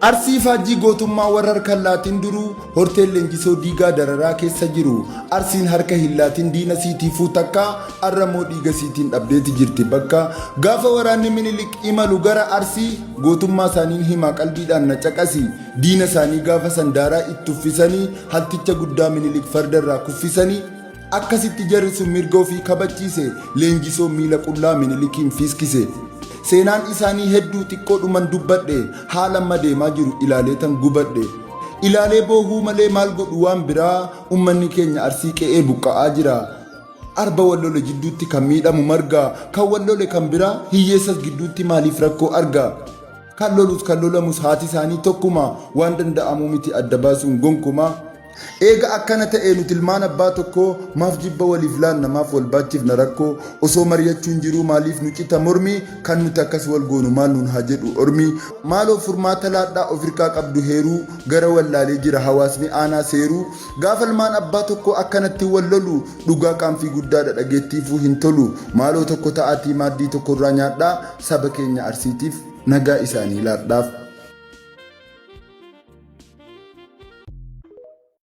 Arsii faajjii gootummaa warra harkaan laatiin duruu horteen leenjisoo diigaa dararaa keessa jiru. Arsiin harka hin laatiin diina siitiifuu takka arramoo dhiiga siitiin dhabdeeti jirti bakka. Gaafa waraanni Minilik imalu gara Arsii gootummaa isaaniin himaa qalbiidhaan na caqasi. Diina isaanii gaafa sandaaraa itti uffisanii halticha guddaa Minilik fardarraa kuffisanii. Akkasitti jarri sun mirga ofii kabachiise leenjisoo miila qullaa Minilikiin fiiskise. Seenaan isaanii hedduu xiqqoodhuman dubbadhe haala amma deemaa jiru ilaalee tan gubadhe. Ilaalee boohuu malee maal godhu waan biraa ummanni keenya Arsii qe'ee buqqa'aa jira. Arba wallole jidduutti kan miidhamu marga kan wallole kan biraa hiyyeessas gidduutti maaliif rakkoo arga. Kan lolus kan lolamus haati isaanii tokkuma waan danda'amu miti adda baasuun gonkumaa. Eega akkana ta'ee nuti ilmaan abbaa tokko maaf jibba waliif laanna maaf wal baachiifna rakkoo osoo mari'achuun jiruu maaliif nu cita mormi kan nuti akkas wal goonu maal nuun haa jedhu ormi maaloo furmaata laadhaa ofirkaa qabdu heeruu gara wallaalee jira hawaasni aanaa seeruu gaafa ilmaan abbaa tokko akkanatti wal lolu dhugaa qaanfii guddaadha dhageettiifuu hin tolu maaloo tokko ta'aatii maaddii tokkorraa nyaadhaa saba keenya Arsiitiif nagaa isaanii laadhaaf.